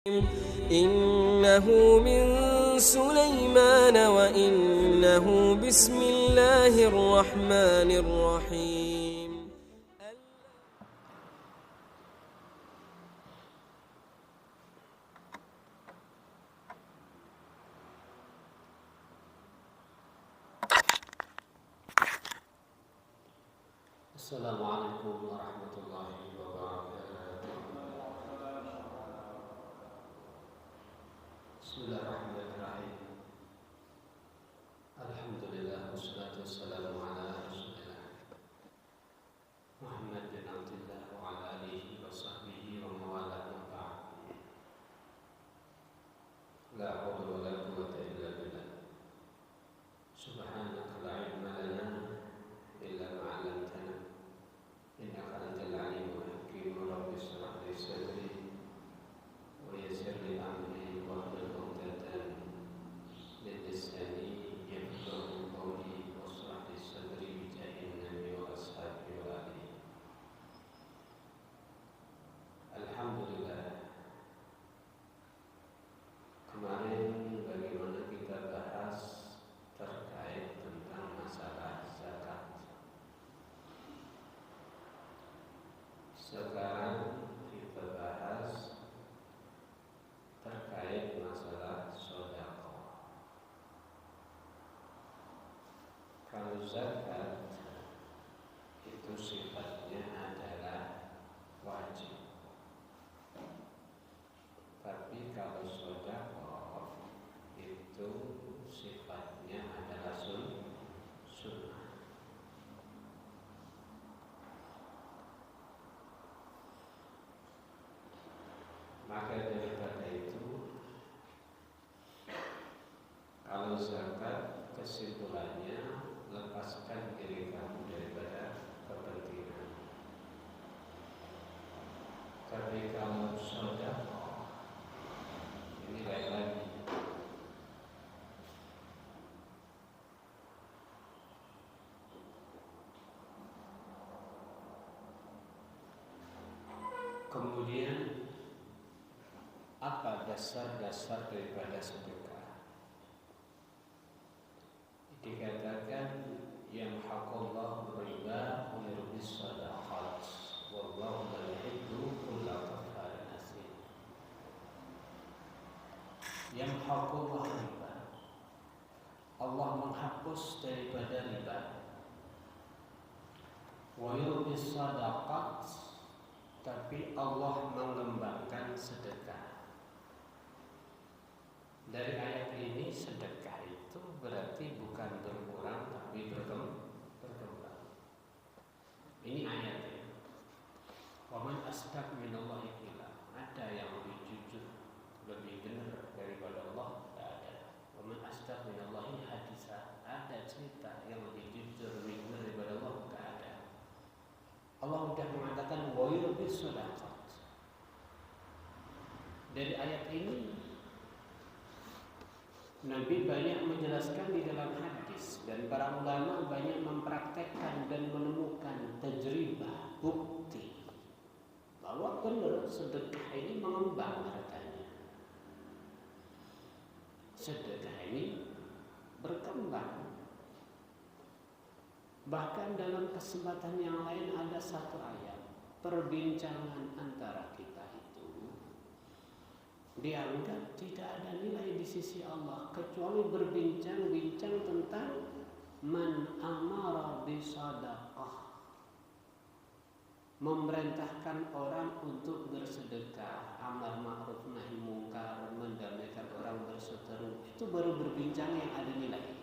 إنه من سليمان وإنه بسم الله الرحمن الرحيم. السلام عليكم ورحمة الله وبركاته. بسم الله الرحمن الرحيم. الحمد لله والصلاة والسلام على رسول الله محمد بن عبد الله وعلى آله وصحبه ومن والاه وبعد. لا حول ولا قوة إلا بالله. سبحانك لا علم لنا إلا ما علمتنا إنك أنت العليم الحكيم. رب اشرح لي صدري ويسر لي أمري واحلل عقدة من لساني يفقهوا قولي واشرح لي صدري بجاه النبي وأصحابه وآله. Alhamdulillah, kemarin bagaimana kita bahas terkait tentang masalah zakat. Sekarang kita bahas terkait masalah sedekah. Kalau zakat itu sifatnya adalah wajib, tapi kalau sedekah itu sifatnya adalah sunnah. Maka daripada itu, kalau zakat kesimpulannya lepaskan diri kamu daripada kepentingan. Tapi kalau sedekah ini lain lagi. Kemudian apa dasar-dasar daripada sedekah? Dikatakan yamhaqullahu riba wa yurbis shadaqat wallahu la yuhibbu kulla kafarin asim. Yamhaqullahu riba, Allah menghapus daripada riba. Wa yurbis shadaqat, tapi Allah mengembangkan sedekah. Dari ayat ini sedekah itu berarti bukan berkurang tapi berkembang. Ini ayatnya. Wa man asdaq minallahi qila. Ada yang lebih jujur, lebih benar daripada Allah? Tidak ada. Wa man asdaq minallahi haditsa. Ada cerita yang lebih jujur, lebih benar daripada Allah? Tidak ada. Allah sudah mengatakan wa yurbis shadaqat. Dari ayat ini Nabi banyak menjelaskan di dalam hadis, dan para ulama banyak mempraktekkan dan menemukan tajribah, bukti bahwa benar sedekah ini mengembang hartanya. Sedekah ini berkembang. Bahkan dalam kesempatan yang lain ada satu ayat, perbincangan antara kita itu dianggap tidak ada nilai di sisi Allah kecuali berbincang-bincang tentang man amara bisadaqah, memerintahkan orang untuk bersedekah, amar ma'ruf nahi mungkar, mendamaikan orang berseteru. Itu baru berbincang yang ada nilai.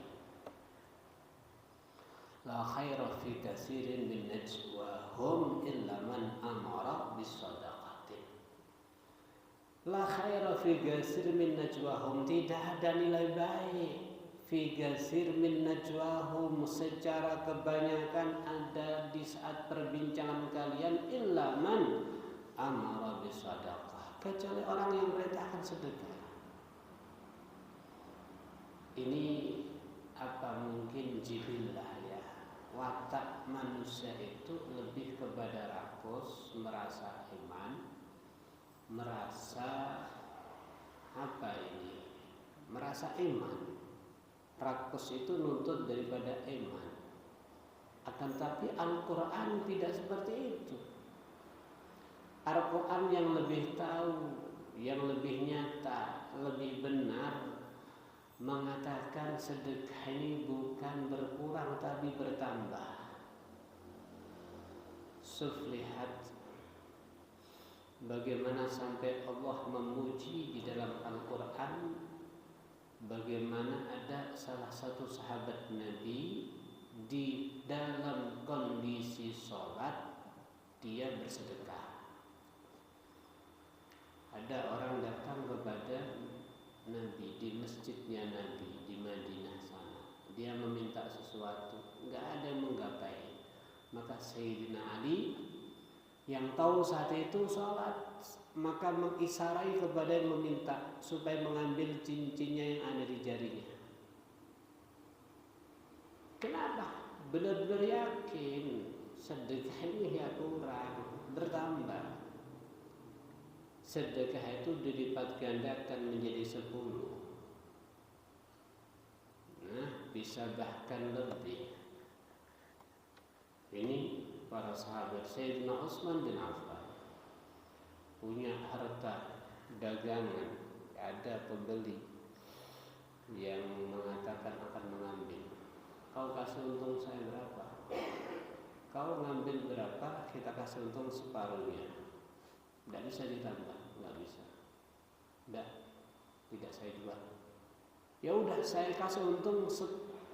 La khaira fi katsirin min najwahum illa man amara bisadaqah. La khaira fi katsir min najwahum, tidak ada nilai baik fi katsir min najwahum, secara kebanyakan ada di saat perbincangan kalian, illa man amara bisadaqah, kecuali orang yang merintahkan sedekah. Ini apa mungkin jibillah ya, watak manusia itu lebih kepada rakus, merasa iman, merasa rasa iman. Rakus itu nuntut daripada iman. Akan tapi Al-Quran tidak seperti itu. Al-Quran yang lebih tahu, yang lebih nyata, lebih benar, mengatakan sedekah ini bukan berkurang tapi bertambah. Suflihat, bagaimana sampai Allah memuji di dalam Al-Quran, bagaimana ada salah satu sahabat Nabi di dalam kondisi sholat dia bersedekah. Ada orang datang kepada Nabi di masjidnya Nabi di Madinah sana. Dia meminta sesuatu, nggak ada yang menggapai. Maka Sayyidina Ali yang tahu saat itu sholat, maka mengisarai kepada yang meminta supaya mengambil cincinnya yang ada di jarinya. Kenapa? Benar-benar yakin sedekah ini ya kurang, bertambah. Sedekah itu dilipat gandakan menjadi 10. Nah, bisa bahkan lebih. Ini para sahabat. Sayyidina Utsman bin Affan punya harta dagangan, ada pembeli yang mengatakan akan mengambil. Kau kasih untung saya berapa? Kau ngambil berapa? Kita kasih untung separuhnya. Tidak bisa ditambah, nggak bisa. Tidak saya jual. Ya udah, saya kasih untung 100%.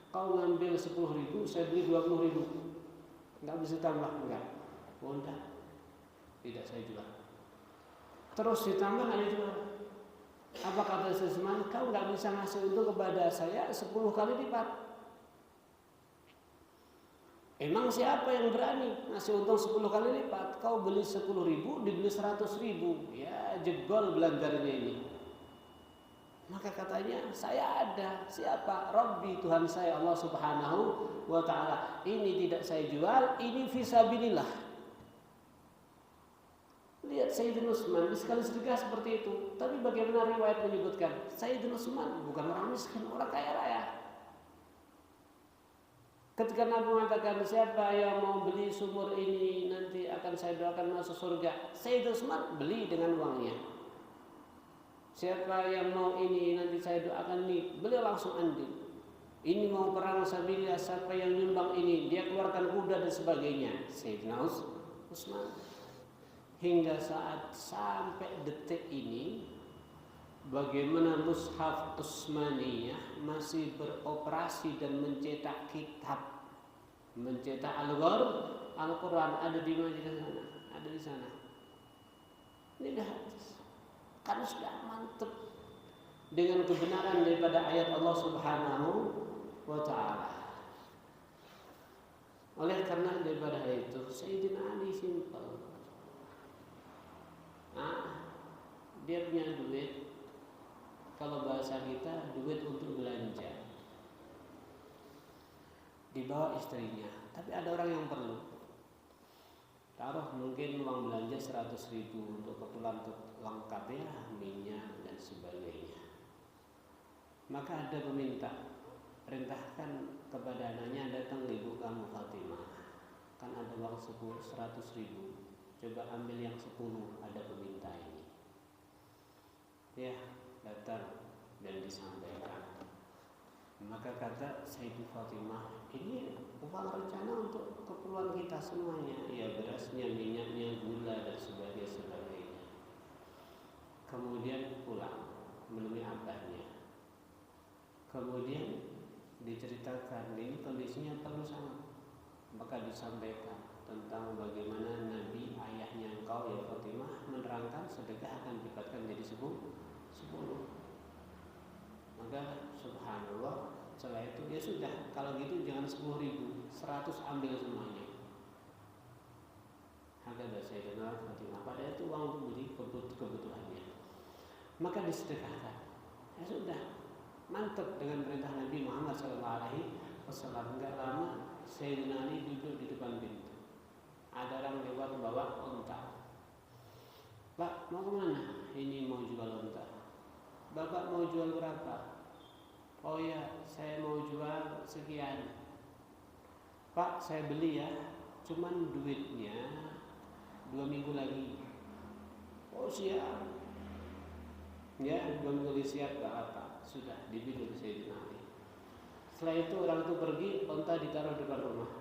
Kau ngambil 10.000, saya beli 20.000. Nggak bisa tambah, enggak. Udah, tidak saya jual. Terus ditambah nggak dijual. Apa kata Utsman? Kau nggak bisa ngasih untung kepada saya 10 kali lipat. Emang siapa yang berani ngasih untung 10 kali lipat? Kau beli 10.000, dibeli 100.000. Ya jebol belantarnya ini. Maka katanya, saya ada. Siapa? Rabbi, Tuhan saya, Allah Subhanahu wa ta'ala. Ini tidak saya jual, ini fisabilillah. Lihat Sayyidina Utsman, sekali sedekah seperti itu. Tapi bagaimana riwayat menyebutkan? Sayyidina Utsman bukan orang miskin, orang kaya raya. Ketika Nabi mengatakan, siapa yang mau beli sumur ini, nanti akan saya doakan masuk surga. Sayyidina Utsman beli dengan uangnya. Siapa yang mau ini, nanti saya doakan nih, beliau langsung andil. Ini mau perang sabilillah, siapa yang nyumbang ini, dia keluarkan kuda dan sebagainya. Sayyidina Utsman. Hingga saat sampai detik ini, bagaimana Mushaf Utsmaniyah masih beroperasi dan mencetak kitab, mencetak Al-Quran ada di Madinah sana, ada di sana. Ini dah kan sudah mantap dengan kebenaran daripada ayat Allah Subhanahu wa ta'ala. Oleh karena daripada itu, Sayyidina Ali simpel. Dia punya duit, kalau bahasa kita duit untuk belanja, dibawa istrinya. Tapi ada orang yang perlu, taruh mungkin uang belanja 100.000 untuk keperluan lengkap ya, minyak dan sebagainya. Maka ada peminta, perintahkan kepada anaknya, datang ibu kamu Fatimah, kan ada uang 100.000, coba ambil yang 10, ada peminta ini. Ya, datang dan disampaikan. Maka kata Sayyidah Fatimah, ini uang rencana untuk keperluan kita semuanya, ya berasnya, minyaknya, gula dan sebagainya. Kemudian pulang menemui abahnya. Kemudian diceritakan ini kondisinya perlu sangat. Maka disampaikan tentang bagaimana Nabi ayahnya engkau ya Fatimah menerangkan sedekah akan dipatkan jadi 10. Maka subhanallah, setelah itu ya sudah, kalau gitu jangan 10.000, 100 ambil semuanya. Harga Sayyidatina Fatimah, pada itu uang untuk beli kebutuhannya. Maka disedekahkan. Ya sudah, mantap dengan perintah Nabi Muhammad SAW. Enggak lama Sayyidina Ali duduk di depan pintu. Ada orang lewat bawa unta. Pak, mau kemana? Ini mau jual unta. Bapak mau jual berapa? Oh ya, saya mau jual sekian. Pak, saya beli ya, cuman duitnya 2 minggu lagi. Oh siap. Ya, 2 minggu lagi siap, gak apa. Sudah dibeli oleh Sayyidina Ali. Setelah itu orang itu pergi, unta ditaruh depan rumah.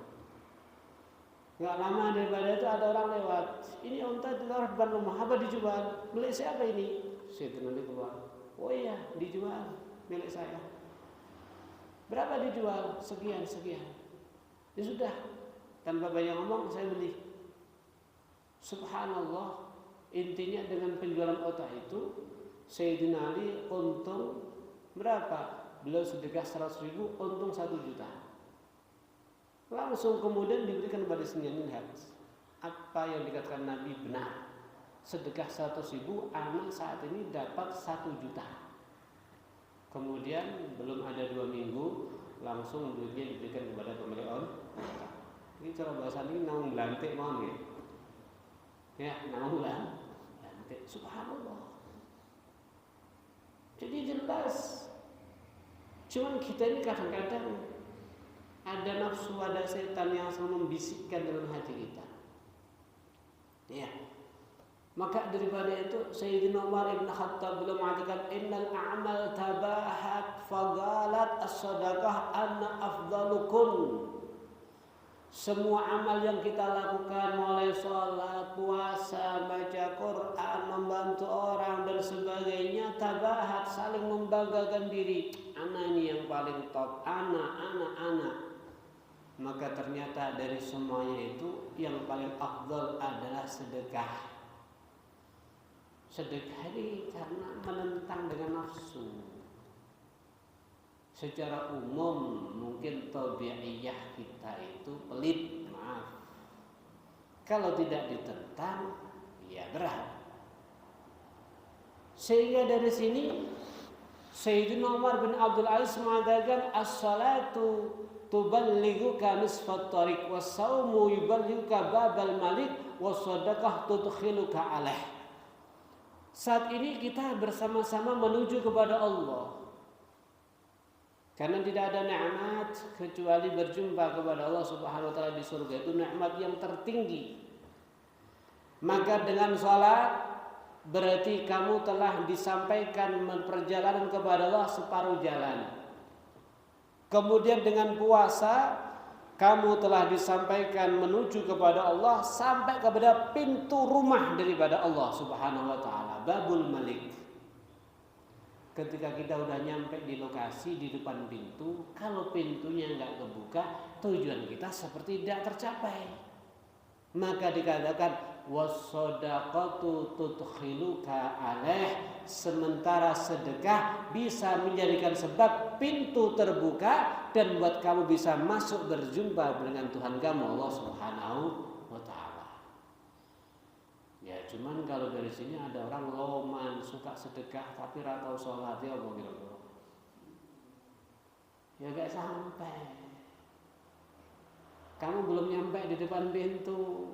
Gak lama daripada itu ada orang lewat. Ini unta ditaruh depan rumah, apa dijual? Milik siapa ini? Sayyidina Ali keluar. Oh iya, dijual, milik saya. Berapa dijual? Sekian. Ya sudah, tanpa banyak ngomong saya beli. Subhanallah, intinya dengan penjualan unta itu Sayyidina Ali untung berapa? Beliau sedekah 100.000, untung 1 juta. Langsung kemudian diberikan kepada Sayyidina Ali. Apa yang dikatakan Nabi benar. Sedekah 100.000, anak saat ini dapat 1 juta. Kemudian belum ada 2 minggu, langsung duitnya diberikan kepada pemilik unta. Ini cara bahasa ini naung belantik mau nih. Ya, naung belantik. Subhanallah. Jadi jelas. Cuman kita ini kadang-kadang ada nafsu, ada setan yang selalu membisikkan dalam hati kita. Ya. Maka daripada itu Sayyidina Umar ibn Khattab beliau mengatakan innal a'mal tabahat fagalat as-sadaqah anna afdalukum. Semua amal yang kita lakukan mulai sholat, puasa, baca Quran, membantu orang dan sebagainya tabahat, saling membanggakan diri. Ana ini yang paling top, ana. Maka ternyata dari semuanya itu yang paling afdal adalah sedekah. Sedekah ini karena menentang dengan nafsu. Secara umum mungkin tabiiyah kita itu pelit, maaf. Kalau tidak ditentang, ya berat. Sehingga dari sini Sayyidina Umar bin Abdul Aziz mengatakan as-salatu tuballighuka nisfat tariq was-saumu yuballighuka babal malik was-sadaqah tudkhiluka alaih. Saat ini kita bersama-sama menuju kepada Allah. Karena tidak ada nikmat kecuali berjumpa kepada Allah Subhanahu wa taala di surga. Itu nikmat yang tertinggi. Maka dengan salat berarti kamu telah disampaikan perjalanan kepada Allah separuh jalan. Kemudian dengan puasa kamu telah disampaikan menuju kepada Allah sampai kepada pintu rumah daripada Allah Subhanahu wa taala, Babul Malik. Ketika kita udah nyampe di lokasi di depan pintu, kalau pintunya enggak kebuka, tujuan kita seperti tidak tercapai. Maka dikatakan was-shadaqatu tudkhiluka alaih, sementara sedekah bisa menjadikan sebab pintu terbuka dan buat kamu bisa masuk berjumpa dengan Tuhan kamu Allah Subhanahu wa taala. Ya cuman kalau dari sini ada orang loman suka sedekah tapi ora tau salat ya apa kira-kira. Ya gak sampai. Kamu belum nyampe di depan pintu.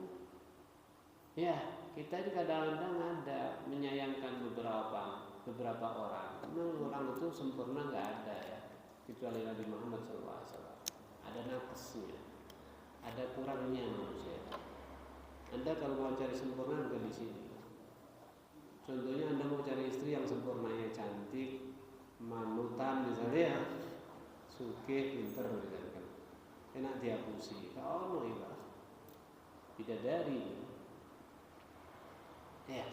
Ya, kita ini kadang-kadang ada menyayangkan beberapa orang. Memang orang itu sempurna nggak ada ya, kecuali Nabi Muhammad SAW. Ada nakesnya, ada kurangnya manusia. Anda kalau mau cari sempurna bukan di sini. Contohnya Anda mau cari istri yang sempurnanya cantik, manutan misalnya ya, sugih, pinter misalkan, enak diapusi. Oh no ya, bidadari. Ya,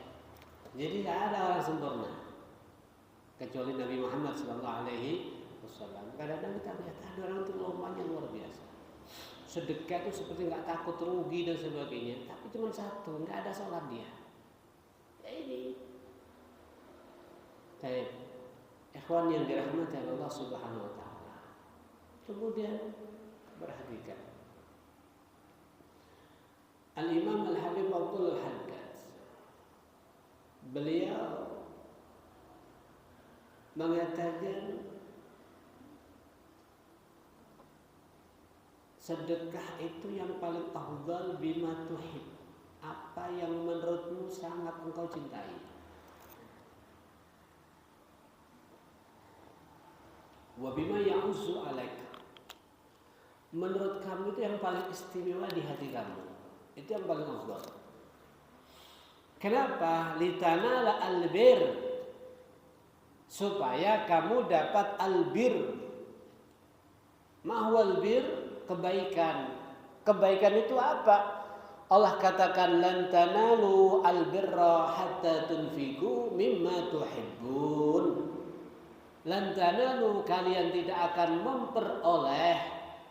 jadi tidak ada orang sempurna kecuali Nabi Muhammad SAW. Kadang-kadang kita lihat ada orang itu lompatnya luar biasa. Sedekah itu seperti nggak takut rugi dan sebagainya, tapi cuma satu, nggak ada sholat dia. Ya ini. Baik, ikhwan yang dirahmati Allah Subhanahu Wa Taala. Kemudian perhatikan, Al-Imam Al-Habib Abdul Haddad. Beliau mengatakan sedekah itu yang paling afdal bima tuhib, apa apa yang menurutmu sangat engkau cintai. Wa bima ya'uzzu 'alaik. Menurut kamu itu yang paling istimewa di hati kamu. Itu yang paling afdal. Kenapa? Litanala albir. Supaya kamu dapat albir. Ma huwal bir? Kebaikan. Kebaikan itu apa? Allah katakan lan tanalu albirra hatta tunfiqu mimma tuhibbun. Lan tanalu, kalian tidak akan memperoleh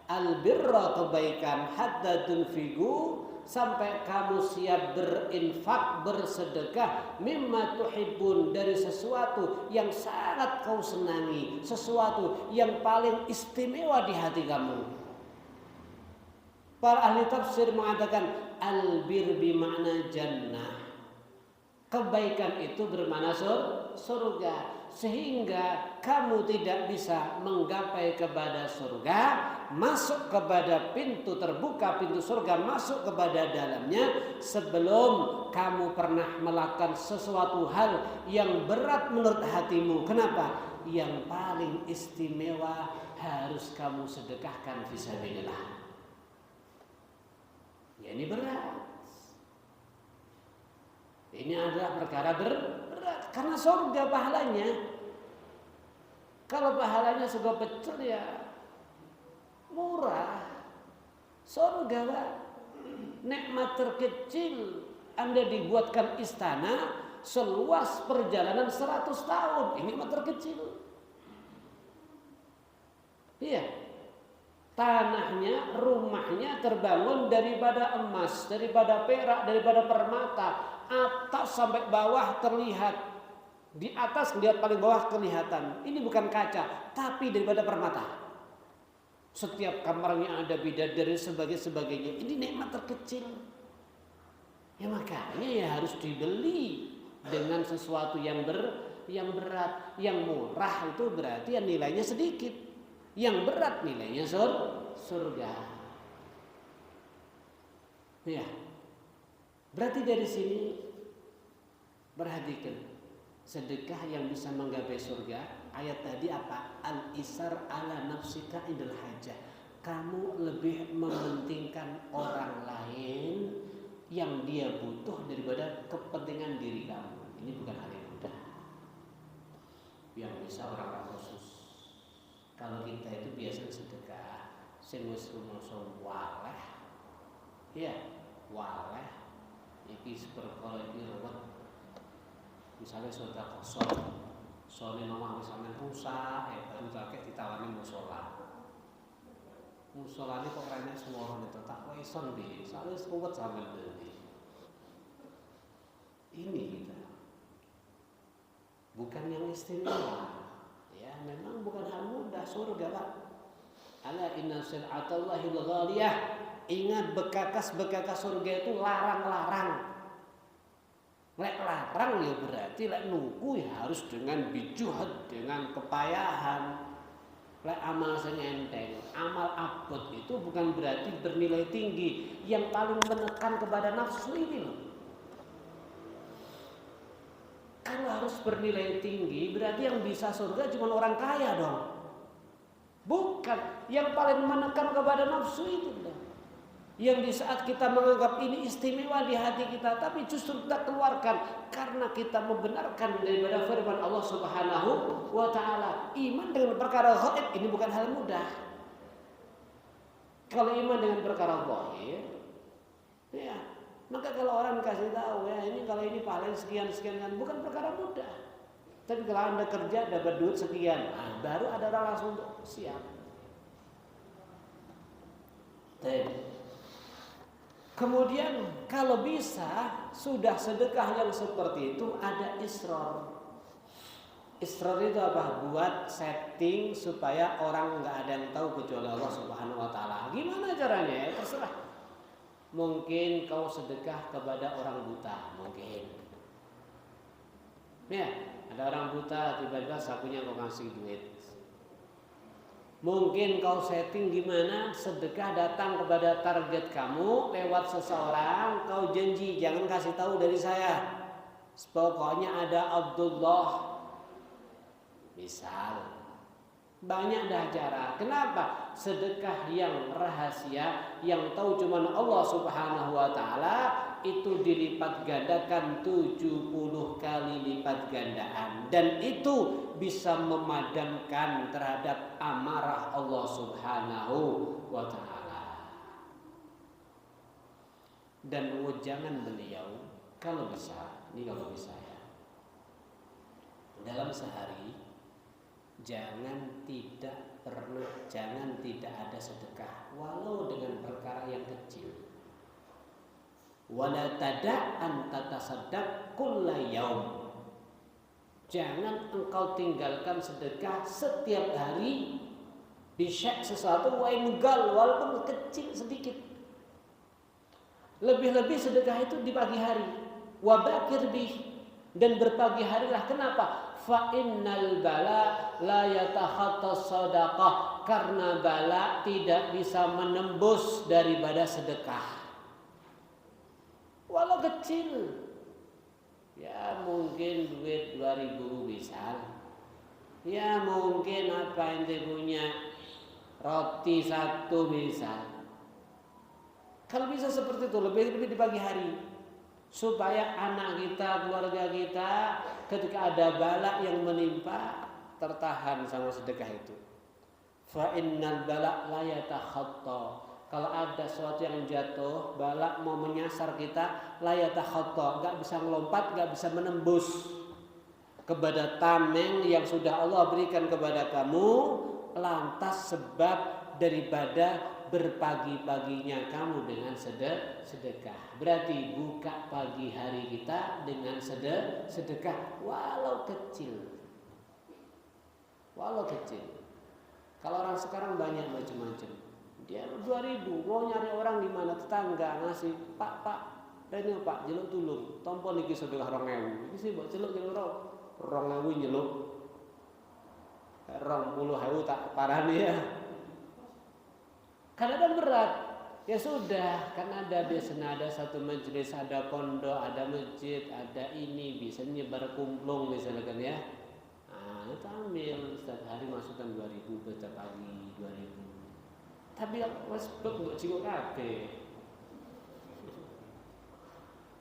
albirra, kebaikan, hatta tunfiqu, sampai kamu siap berinfak, bersedekah, mimma tuhibbun, dari sesuatu yang sangat kau senangi, sesuatu yang paling istimewa di hati kamu. Para ahli tafsir mengatakan albir bermakna jannah. Kebaikan itu bermakna surga. Sehingga kamu tidak bisa menggapai kepada surga, masuk kepada pintu terbuka, pintu surga, masuk kepada dalamnya sebelum kamu pernah melakukan sesuatu hal yang berat menurut hatimu. Kenapa? Yang paling istimewa harus kamu sedekahkan fisabilillah. Ya, ini berat. Ini adalah perkara berat karena surga pahalanya. Kalau pahalanya surga pecel ya murah. Surga Pak, nikmat terkecil. Anda dibuatkan istana seluas perjalanan 100 tahun. Ini nikmat terkecil. Iya. Tanahnya, rumahnya terbangun daripada emas, daripada perak, daripada permata. Atas sampai bawah terlihat. Di atas lihat paling bawah kelihatan. Ini bukan kaca, tapi daripada permata. Setiap kamarnya ada bidadari sebagainya. Ini nikmat terkecil. Ya makanya ya harus dibeli dengan sesuatu yang berat. Yang murah itu berarti ya nilainya sedikit. Yang berat nilainya surga. Ya. Berarti dari sini perhatikan, sedekah yang bisa menggapai surga. Ayat tadi apa? Al-isar ala nafsika indal hajah. Kamu lebih mementingkan orang lain yang dia butuh daripada kepentingan diri kamu. Ini bukan hal yang mudah. Yang bisa orang khusus. Kalau kita itu biasa sedekah, sing wis rumoso waleh. Ya, waleh. Iki perkara iki ruwet. Misalnya sedekah kosong, sore nomah wis sampean rusak, baru kakek ditawani musala. Musolane kok rene swara itu tak kok ison piye? Sale ruwet sampean iki. Ini kita. Bukan yang istimewa. Ya, memang bukan hal mudah surga, Pak. Ala inna sil'atallahi ghaliyah. Ingat bekas-bekas surga itu larang-larang. Lek larang ya berarti lek nunggu ya harus dengan bijuhat, dengan kepayahan. Lek amal sing enteng, amal abot itu bukan berarti bernilai tinggi. Yang paling menekan kepada nafsu ini loh. Kalau harus bernilai tinggi berarti yang bisa surga cuma orang kaya dong. Bukan, yang paling menekan kepada nafsu itu dong. Yang di saat kita menganggap ini istimewa di hati kita, tapi justru kita keluarkan karena kita membenarkan daripada firman Allah Subhanahu wa taala. Iman dengan perkara ghaib ini bukan hal mudah. Kalau iman dengan perkara zahir, ya, maka kalau orang kasih tahu ya ini kalau ini paling sekian kan bukan perkara mudah. Tapi kalau Anda kerja dapat duit sekian, baru ada orang langsung siap. Kemudian kalau bisa sudah sedekah yang seperti itu ada israr. Israr itu apa? Buat setting supaya orang nggak ada yang tahu kecuali Allah Subhanahu Wa Taala. Gimana caranya? Ya, terserah. Mungkin kau sedekah kepada orang buta, mungkin. Ya, ada orang buta tiba-tiba sakunya kau kasih duit. Mungkin kau setting gimana sedekah datang kepada target kamu lewat seseorang, kau janji jangan kasih tahu dari saya. Pokoknya ada Abdullah. Misal. Banyak dah cara. Kenapa? Sedekah yang rahasia, yang tahu cuma Allah Subhanahu wa taala, itu dilipat gandakan 70 kali lipat gandaan, dan itu bisa memadamkan terhadap amarah Allah Subhanahu wa taala. Dan wejangan beliau kalau bisa, ini kalau bisa ya, dalam sehari jangan tidak ada sedekah walau dengan perkara yang kecil. Wala tada'an tatasaddaq kulla yaum. Jangan engkau tinggalkan sedekah setiap hari. Bisa sesuatu waingal walaupun kecil sedikit. Lebih-lebih sedekah itu di pagi hari. Wabakir bih, dan berpagi harilah. Kenapa? Fa innal bala la yatakhattas sadaqah, karena bala tidak bisa menembus daripada sedekah. Walau kecil, ya mungkin duit 2000 bisa, ya mungkin apa ente punya roti 1 bisa. Kalau bisa seperti itu, lebih-lebih di pagi hari, supaya anak kita, keluarga kita ketika ada bala yang menimpa tertahan sama sedekah itu. Fa innal bala la yatakhatta. Kalau ada sesuatu yang jatuh, bala mau menyasar kita, la yatakhatta, enggak bisa melompat, enggak bisa menembus kepada tameng yang sudah Allah berikan kepada kamu, lantas sebab daripada berpagi-paginya kamu dengan sedekah. Berarti buka pagi hari kita dengan sedekah walau kecil. Walau kecil. Kalau orang sekarang banyak macam-macam. Dia 2000 mau nyari orang di mana, tetangga ngasih, Pak, ini Pak, jeluk tulung, tompo niki sedekah 2000. Iki sih mbok celuk kira-kira 2000 nyeluk. 20.000 tak parani ya. Kadang berat. Ya sudah, kan ada biasanya ada satu majelis, ada pondok, ada masjid, ada ini, bisa nyebar kumplung misalnya kan ya. Nah, itu ambil setiap hari masukkan 2000 baca pagi 2000. Tapi wis blok mbok jiko kabeh.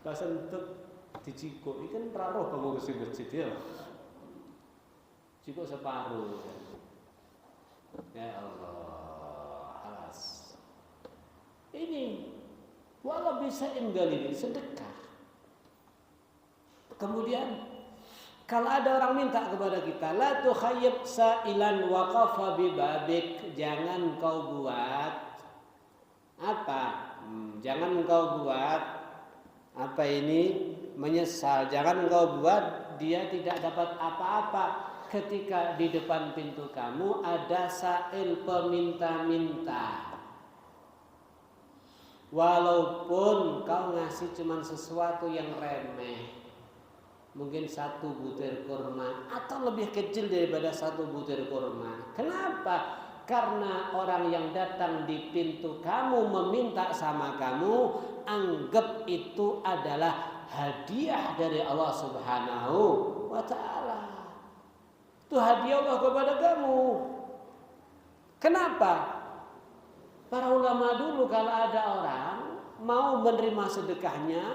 Pas entuk dicikuk iki kan ora roh kamu ke masjid ya. Cikuk separuh. Ya Allah, alas. Ini walau bisa enggal ini sedekah. Kemudian kalau ada orang minta kepada kita, la tukhayyib sa'ilan waqafa bi babik, jangan kau buat apa? Jangan kau buat apa ini menyesal, jangan kau buat dia tidak dapat apa-apa ketika di depan pintu kamu ada sa'il peminta-minta. Walaupun kau ngasih cuma sesuatu yang remeh, mungkin 1 butir kurma atau lebih kecil daripada 1 butir kurma. Kenapa? Karena orang yang datang di pintu kamu meminta sama kamu, anggap itu adalah hadiah dari Allah Subhanahu wa ta'ala. Itu hadiah Allah kepada kamu. Kenapa? Para ulama dulu kalau ada orang mau menerima sedekahnya,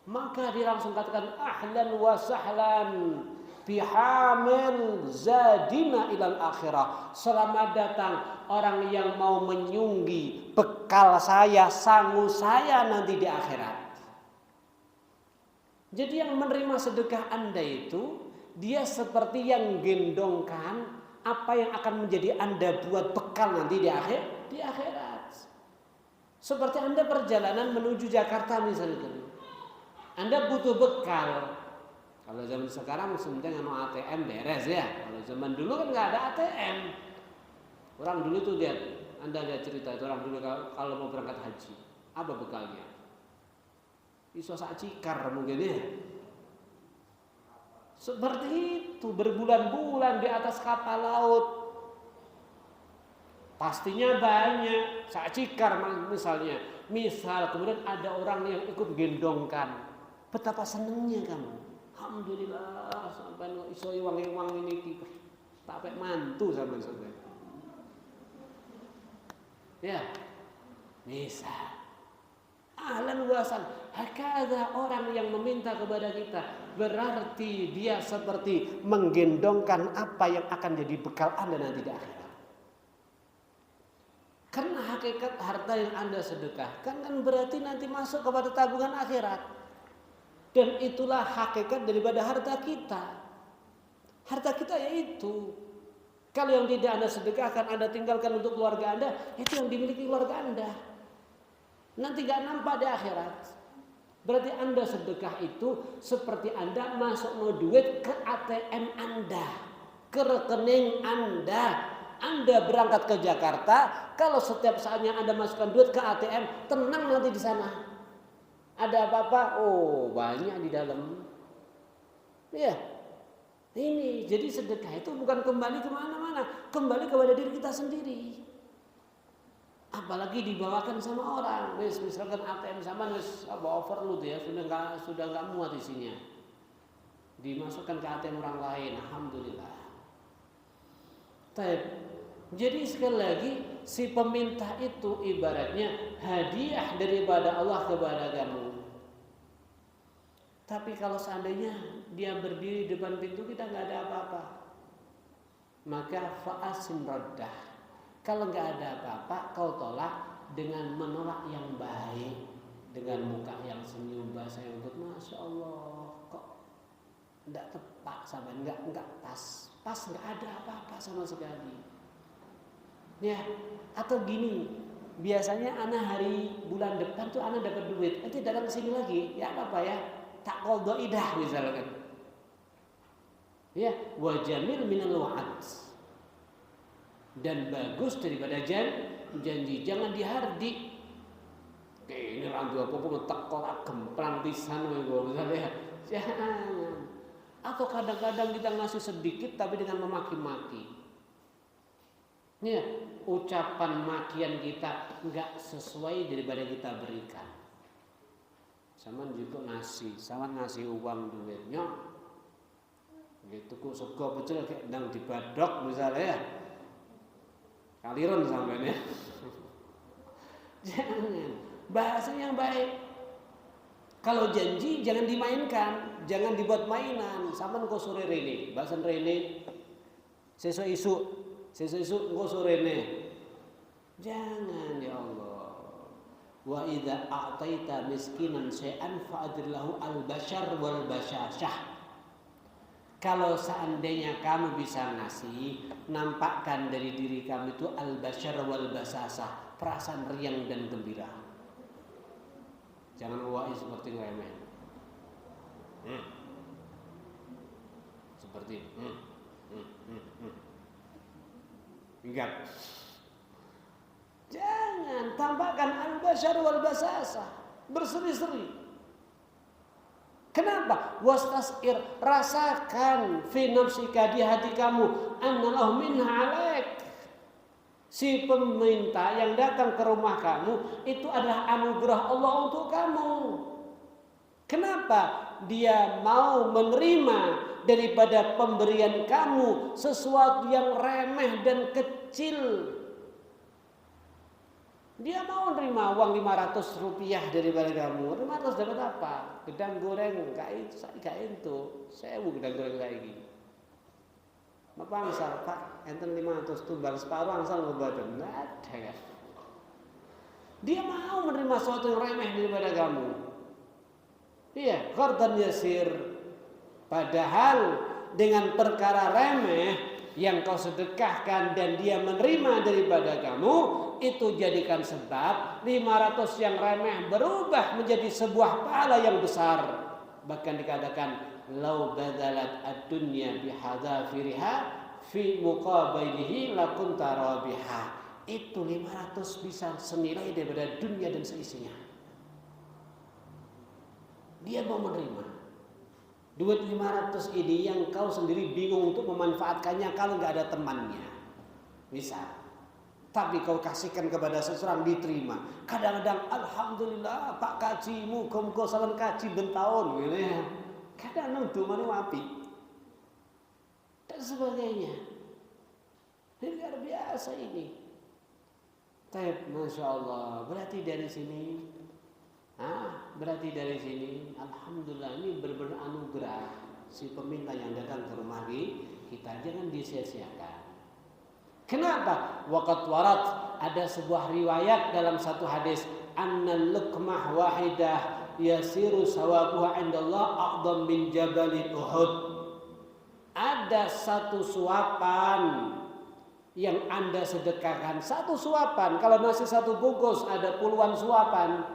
maka dia langsung katakan ahlan wa sahlan bihamil zadina ilal akhirah. Selamat datang orang yang mau menyunggi bekal saya, sangu saya nanti di akhirat. Jadi yang menerima sedekah Anda itu, dia seperti yang gendongkan apa yang akan menjadi Anda buat bekal nanti di akhirat. Seperti Anda perjalanan menuju Jakarta misalnya. Anda butuh bekal. Kalau zaman sekarang sebenarnya mau ATM beres ya. Kalau zaman dulu kan nggak ada ATM. Orang dulu tuh lihat, Anda lihat cerita itu orang dulu kalau mau berangkat haji, apa bekalnya? Iso sak cikar mungkin ya. Seperti itu berbulan-bulan di atas kapal laut. Pastinya banyak. Sak cikar misalnya. Misal kemudian ada orang yang ikut gendongkan. Betapa senangnya kamu. Alhamdulillah sampai iso iwang-iwang ini sampai mantu sampai sampai. Ya. Misal ahlan wasan, hakadha orang yang meminta kepada kita berarti dia seperti menggendongkan apa yang akan jadi bekal Anda nanti di akhirat. Karena hakikat harta yang Anda sedekahkan kan berarti nanti masuk kepada tabungan akhirat. Dan itulah hakikat daripada harta kita. Harta kita yaitu kalau yang tidak Anda sedekahkan, Anda tinggalkan untuk keluarga Anda, itu yang dimiliki keluarga Anda. Nanti gak nampak di akhirat. Berarti Anda sedekah itu seperti Anda masuk duit ke ATM Anda, ke rekening Anda. Anda berangkat ke Jakarta, kalau setiap saatnya Anda masukkan duit ke ATM, tenang nanti di sana. Ada apa-apa? Oh, banyak di dalam. Ya, ini jadi sedekah itu bukan kembali kemana-mana, kembali kepada diri kita sendiri. Apalagi dibawakan sama orang, misalkan ATM sama overload ya, sudah nggak muat isinya, dimasukkan ke ATM orang lain, alhamdulillah. Jadi sekali lagi si peminta itu ibaratnya hadiah daripada Allah kepada kamu. Tapi kalau seandainya dia berdiri depan pintu kita nggak ada apa-apa, maka fa'asin raddah. Kalau nggak ada apa-apa, kau tolak dengan menolak yang baik, dengan muka yang senyum, bahasa yang lembut. Masya Allah, kok nggak tepat sama, nggak pas nggak ada apa-apa sama sekali. Ya, atau gini, biasanya anak hari bulan depan tuh anak dapat duit, nanti datang ke sini lagi, ya apa ya, tak qadha idah misalkan. Ya, wa jamil minal wa'ad. Dan bagus daripada janji, jangan dihardi. Kayak ini randu apa-apa ngetek kolak gemplang pisan misalnya. Jangan. Atau kadang-kadang kita ngasih sedikit tapi dengan memaki-maki. Ya, ucapan makian kita enggak sesuai daripada kita berikan. Sama juga ngasih uang duitnya. Gitu kok sego pecel kayak ndang dibadok misalnya ya. Kaliron sampai ya. Jangan. Bahasa yang baik. Kalau janji jangan dimainkan, jangan dibuat mainan. Sampean kok sore rene, bahasa rene. Sesuk isu engko sore rene. Jangan ya Allah. Wa idza a'taita miskinan syai'an fa'adillahu al-bashar wal basyashah. Kalau seandainya kamu bisa ngasih, nampakkan dari diri kamu itu al-bashar wal basasah, perasaan riang dan gembira. Jangan wa'i seperti ngeremen. Seperti ingat. Jangan tampakkan al-bashar wal basasah, berseri-seri. Kenapa? Wastasir, rasakan fi nafsika di hati kamu annallahu minha alaik. Si peminta yang datang ke rumah kamu itu adalah anugerah Allah untuk kamu. Kenapa? Dia mau menerima daripada pemberian kamu sesuatu yang remeh dan kecil. Dia mau nerima uang 500 rupiah daripada kamu. 500 dapat apa? Gedang goreng kayak itu. 1000 gedang goreng kayak gini. Bapak misal Pak, enten 500 tumbang separuh angsal ngobaten. Enggak ada kan. Dia mau menerima sesuatu yang remeh daripada kamu. Iya, qardan yasir. Padahal dengan perkara remeh yang kau sedekahkan dan dia menerima daripada kamu, itu jadikan sebab 500 yang remeh berubah menjadi sebuah pahala yang besar. Bahkan dikatakan lau badalat ad-dunya bihadzafiriha fi muqabilihi lakunta rabiha. Itu 500 bisa senilai daripada dunia dan seisinya. Dia mau menerima duit 500 ini yang kau sendiri bingung untuk memanfaatkannya kalau nggak ada temannya. Bisa. tapi kau kasihkan kepada seseorang diterima. Kadang-kadang alhamdulillah Pak Kaji muga-muga salam kaji bentaun gitu ya. Kadang-kadang dumane wapi dan sebagainya. Ini luar biasa ini. Taib, Masya Allah. Berarti dari sini alhamdulillah ini benar-benar anugerah si peminta yang datang ke rumah kita, jangan disia-siakan. Kenapa? Waqat warat, ada sebuah riwayat dalam satu hadis, annal luqmah wahidah yasiru sawabuha indallah a'dham min jabalin Uhud. Ada satu suapan yang Anda sedekahkan, satu suapan. Kalau nasi satu bungkus ada puluhan suapan.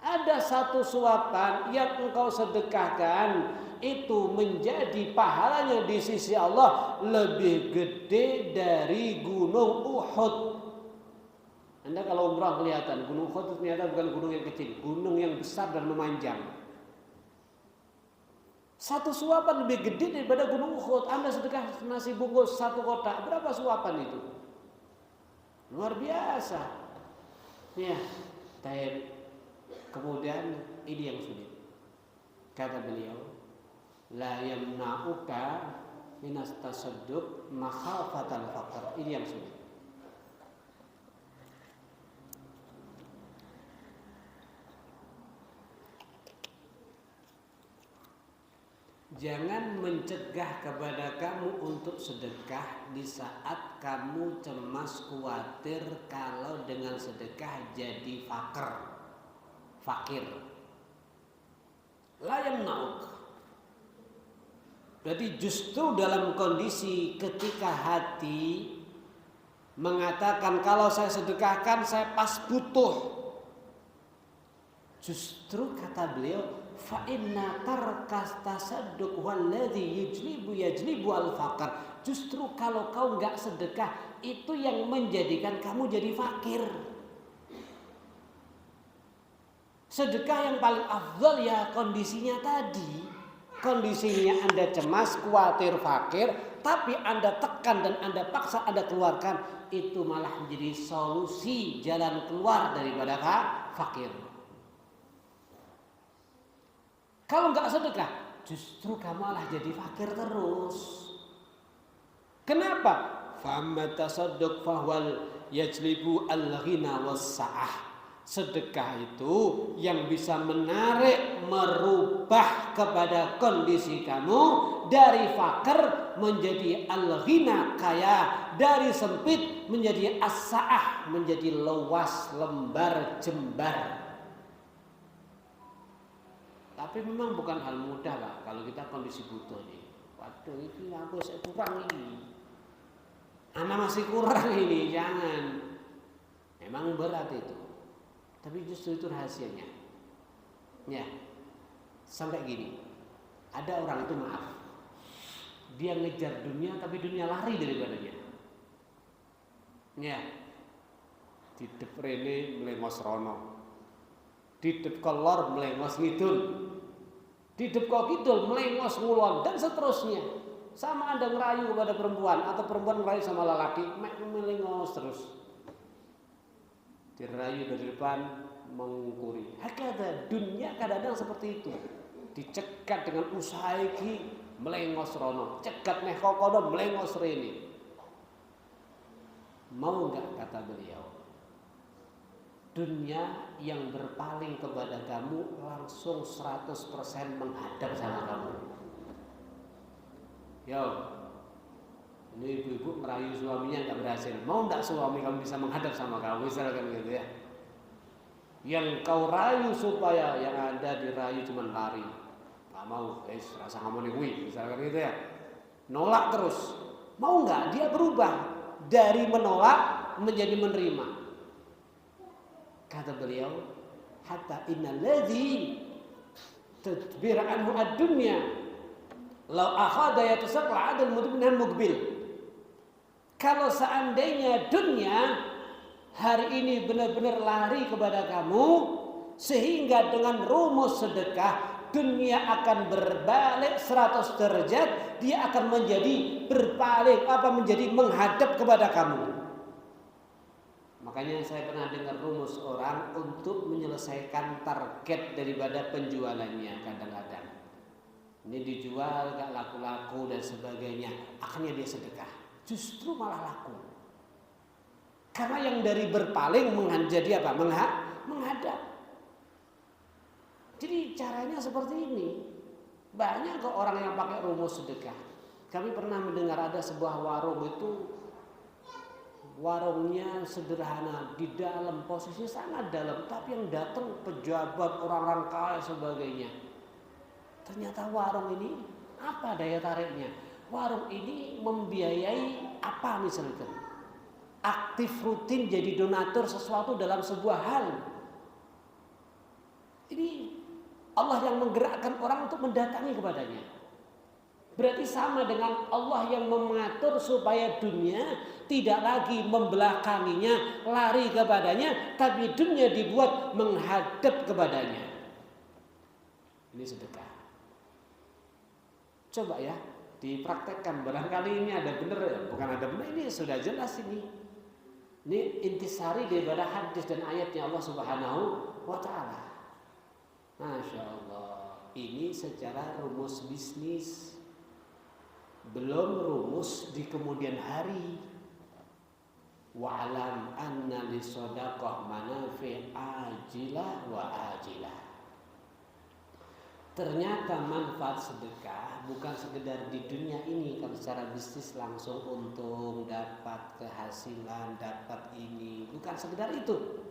Ada satu suapan yang engkau sedekahkan, itu menjadi pahalanya di sisi Allah lebih gede dari gunung Uhud. Anda kalau umrah kelihatan gunung Uhud ternyata bukan gunung yang kecil, gunung yang besar dan memanjang. Satu suapan lebih gede daripada gunung Uhud. Anda sedekah nasi bungkus satu kotak, berapa suapan itu? Luar biasa. Ya, taib. Kemudian ini yang sulit. Kata beliau, la yamna'uka minas tasadduq makhafatal faqr. Ini yang sulit. Jangan mencegah kepada kamu untuk sedekah di saat kamu cemas khawatir kalau dengan sedekah jadi fakir. La yamna'uk. Berarti justru dalam kondisi ketika hati mengatakan kalau saya sedekahkan saya pas butuh. Justru kata beliau, fa inna tarkas tasadduq walladzi yajlibu al-faqr. Justru kalau kau enggak sedekah itu yang menjadikan kamu jadi fakir. Sedekah yang paling afdal ya kondisinya tadi. Kondisinya Anda cemas, khawatir, fakir, tapi Anda tekan dan Anda paksa Anda keluarkan, itu malah menjadi solusi jalan keluar daripada fakir. Kalau enggak sedekah, justru kamu malah jadi fakir terus. Kenapa? Famma tasadduq fahwal yajlibu al-ghina was-sa'ah. Sedekah itu yang bisa menarik, merubah kepada kondisi kamu dari fakir menjadi al-ghina, kaya, dari sempit menjadi as-sa'ah, menjadi luas, lembar, jembar. Tapi memang bukan hal mudah Pak kalau kita kondisi butuh nih. Waduh ini aku saya kurang ini. Anak masih kurang ini, jangan. Memang berat itu. Tapi justru itu rahasianya. Ya. Sampai gini. Ada orang itu maaf. Dia ngejar dunia tapi dunia lari daripadanya. Ya. Didep rene mlengos rono. Didep kolor mlengos ngidul. Didep kok kidul mlengos ngulon dan seterusnya. Sama Anda ngerayu kepada perempuan atau perempuan ngerayu sama lelaki, melengos terus. Dirayu dari depan mengungkuri. Hakada dunia kadang-kadang seperti itu. Dicegat dengan usaha iki melengos rono, cegat neh kokono melengos rene. Mau enggak kata beliau? Dunia yang berpaling kepada kamu langsung 100% menghadap sama kamu. Yo, ini ibu-ibu merayu suaminya nggak berhasil. Mau nggak suami kamu bisa menghadap sama kamu, misalkan gitu ya? Yang kau rayu supaya yang ada dirayu cuma lari, nggak mau, rasa kamu nih, misalkan gitu ya? Nolak terus. Mau nggak dia berubah dari menolak menjadi menerima? Kata beliau, hatta innal ladzi tadbir anhu ad-dunya law akhadha yatasaqla 'adal mudbinan mukbil. Kalau seandainya dunia hari ini benar-benar lari kepada kamu, sehingga dengan rumus sedekah dunia akan berbalik 100 derajat, dia akan menjadi berbalik menjadi menghadap kepada kamu. Makanya saya pernah dengar rumus orang untuk menyelesaikan target daripada penjualannya kadang-kadang. Ini dijual gak laku-laku dan sebagainya, akhirnya dia sedekah. Justru malah laku. Karena yang dari berpaling menjadi apa? Menghadap. Jadi caranya seperti ini. Banyak kok orang yang pakai rumus sedekah. Kami pernah mendengar ada sebuah warung itu, warungnya sederhana, di dalam posisi sangat dalam, tapi yang datang pejabat, orang-orang kaya sebagainya. Ternyata warung ini apa daya tariknya? Warung ini membiayai apa misalkan? Aktif rutin jadi donatur sesuatu dalam sebuah hal. Ini Allah yang menggerakkan orang untuk mendatangi kepadanya. Berarti sama dengan Allah yang mengatur supaya dunia tidak lagi membelakanginya, lari kepadanya, tapi dunia dibuat menghadap kepadanya. Ini sedekah. Coba ya, dipraktekkan. Barangkali ini ada benar, bukan ada benar, ini sudah jelas ini. Ini intisari daripada hadis dan ayatnya Allah Subhanahu wa Ta'ala. Masya Allah. Ini secara rumus bisnis, belum rumus di kemudian hari. Wa'alam anna li shadaqah manafi' ajilah wa ajilah. Ternyata manfaat sedekah bukan sekedar di dunia ini, kalau secara bisnis langsung untung, dapat kehasilan, dapat ini, bukan sekedar itu.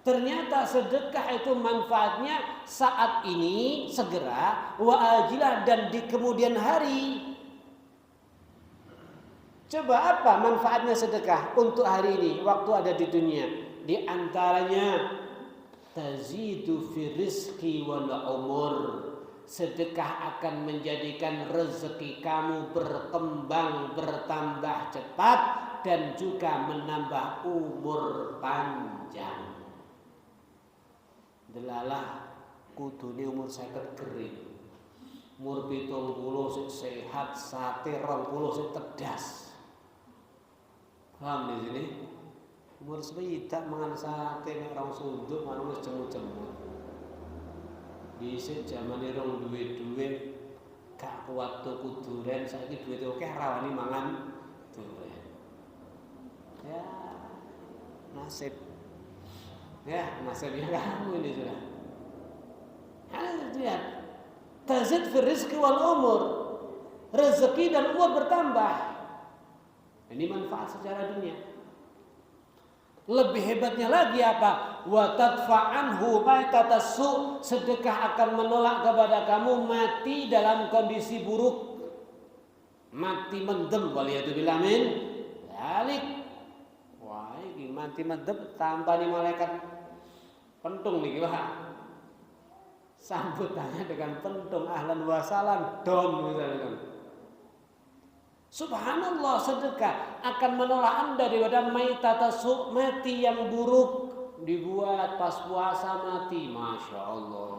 Ternyata sedekah itu manfaatnya saat ini segera, wa ajilah, dan di kemudian hari. Coba apa manfaatnya sedekah untuk hari ini waktu ada di dunia? Di antaranya tazidu fi rizqi wal umur. Sedekah akan menjadikan rezeki kamu berkembang, bertambah cepat, dan juga menambah umur panjang. Delalah kudune umur 50 kering, umur 70 sehat, sate 20 tedas. Paham di sini? Umur sepidak mangan sate nek orang sunduk mangan wis jemut-jemut. Dhisik jamane rong duwe-duwe gak kuat tuku duren, saiki duwite akeh rawani mangan duren. Ya, nasib. Ya, nasibnya kamu ini sudah. Harus lihat. Tazid fi rizqi wal umur. Rezeki dan umur bertambah. Ini manfaat secara dunia. Lebih hebatnya lagi apa? Wa tadfa'anhu maitatasu. Sedekah akan menolak kepada kamu mati dalam kondisi buruk. Mati mendem, waliyadzubillah min dzalik. Wah, iki mati mendem tanpa ni malaikat pentung nih Pak. Sambutannya dengan pentung, ahlan wa salam, dom misalkan. Subhanallah, sedekah akan menolak Anda daripada maitatasu, mati yang buruk. Dibuat pas puasa mati, Masya Allah.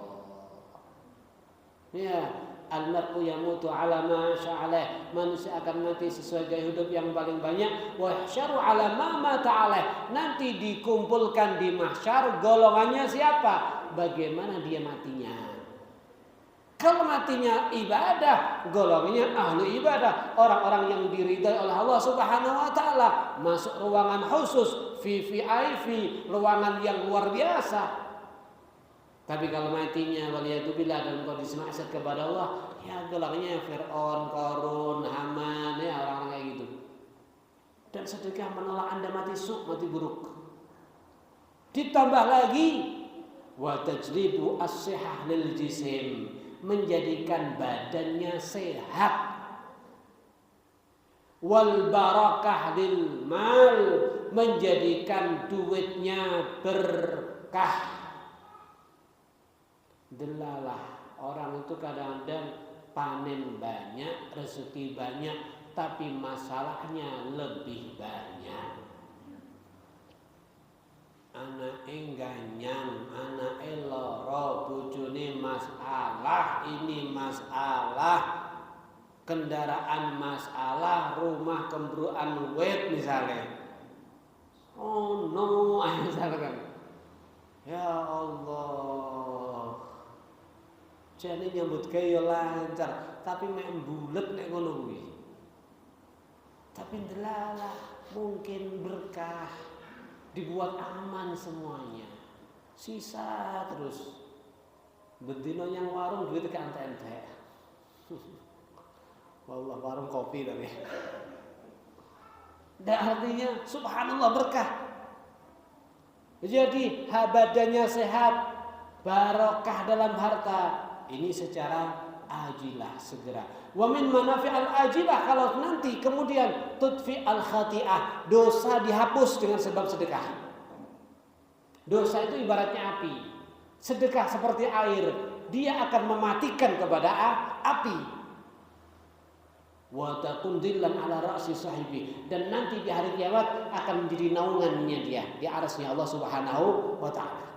Ya, al-mar'u yamutu ala ma sya'alaih. Manusia akan mati sesuai gaya hidup yang paling banyak. Wa yahsyaru ala ma mata alaih. Nanti dikumpulkan di mahsyar, golongannya siapa? Bagaimana dia matinya? Kalau matinya ibadah, golongannya ahli ibadah, orang-orang yang diridai oleh Allah Subhanahu wa Ta'ala, masuk ruangan khusus, VIP, ruangan yang luar biasa. Tapi kalau matinya waliyadzubillah dalam kondisi maksiat kepada Allah, ya golongannya Fir'aun, Qarun, Haman, ya orang-orang kayak gitu. Dan sedekah menolak Anda mati mati buruk. Ditambah lagi wa tajlibu as-sihah lil jisim, menjadikan badannya sehat. Wal barakah lil mal, menjadikan duitnya berkah. Delalah, orang itu kadang-kadang panen banyak, rezeki banyak, tapi masalahnya lebih banyak. Anake ganyang, anake lara, bojone masalah, ini masalah, kendaraan masalah, rumah kembruan wet misalnya. Oh no, misalkan. Ya Allah. Jane nyambut gawe lancar, tapi mek bulet nek ngono kuwi. Tapi ndelalah mungkin berkah, dibuat aman semuanya. Sisa terus. Bedino yang warung duit ke ente-ente. Wallah warung kopi tapi. Dan artinya subhanallah berkah. Jadi badannya sehat, barokah dalam harta. Ini secara ajilah segera. Wa min manafi'al ajilah, kalau nanti kemudian tudfi al khati'ah, dosa dihapus dengan sebab sedekah. Dosa itu ibaratnya api. Sedekah seperti air, dia akan mematikan kepada api. Wa takun dhillan ala ra'si sahibi, dan nanti di hari kiamat akan menjadi naungannya dia di arasnya Allah Subhanahu wa taala.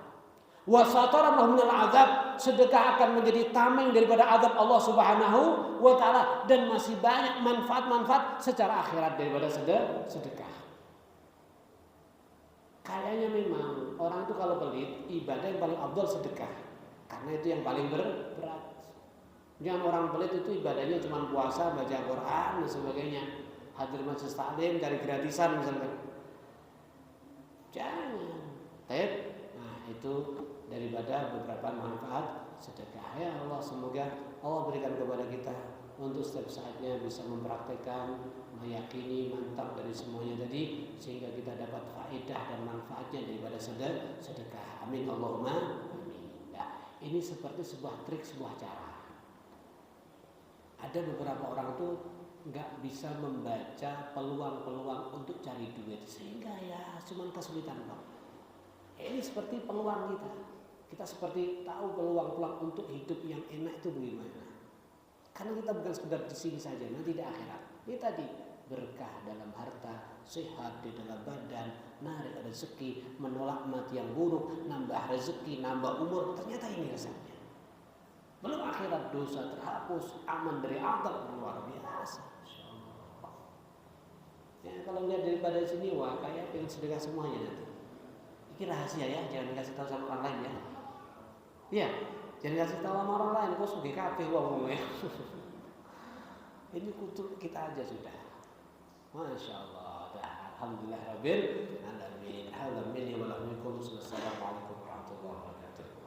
Wa sataran lahum minal azab, sedekah akan menjadi tameng daripada azab Allah Subhanahu wa taala, dan masih banyak manfaat-manfaat secara akhirat daripada sedekah. Kayaknya memang orang itu kalau pelit, ibadah yang paling afdal sedekah, karena itu yang paling berat. Jangan orang pelit itu ibadahnya cuma puasa, baca Quran dan sebagainya, hadir majelis taklim, cari gratisan misalkan. Jangan. Nah itu daripada beberapa manfaat sedekah. Ya Allah, semoga Allah berikan kepada kita untuk setiap saatnya bisa mempraktekkan, meyakini, mantap dari semuanya tadi, sehingga kita dapat faedah dan manfaatnya daripada sedekah. Amin Allahumma amin. Nah, ini seperti sebuah trik, sebuah cara. Ada beberapa orang tuh nggak bisa membaca peluang-peluang untuk cari duit, sehingga ya cuma kesulitan kok. Ini seperti peluang kita. Kita seperti tahu peluang-peluang untuk hidup yang enak itu bagaimana. Karena kita bukan sekedar di sini saja, nanti di akhirat. Ini tadi berkah dalam harta, sehat di dalam badan, narik rezeki, menolak mati yang buruk, nambah rezeki, nambah umur. Ternyata ini rasanya. Belum akhirat, dosa terhapus, aman dari azab, luar biasa. Ya, kalau lihat daripada sini, wah kayak pengen sedekah semuanya nanti. Ini rahasia ya, jangan dikasih tahu sama orang lain ya. Iya, jangan dikasih tahu sama orang lain, kok sudah kafe ngomongnya. Ini kutu kita aja sudah. Masya Allah. Alhamdulillah Rabbil alamin. Alhamdulillah. Wassalamualaikum warahmatullahi wabarakatuh.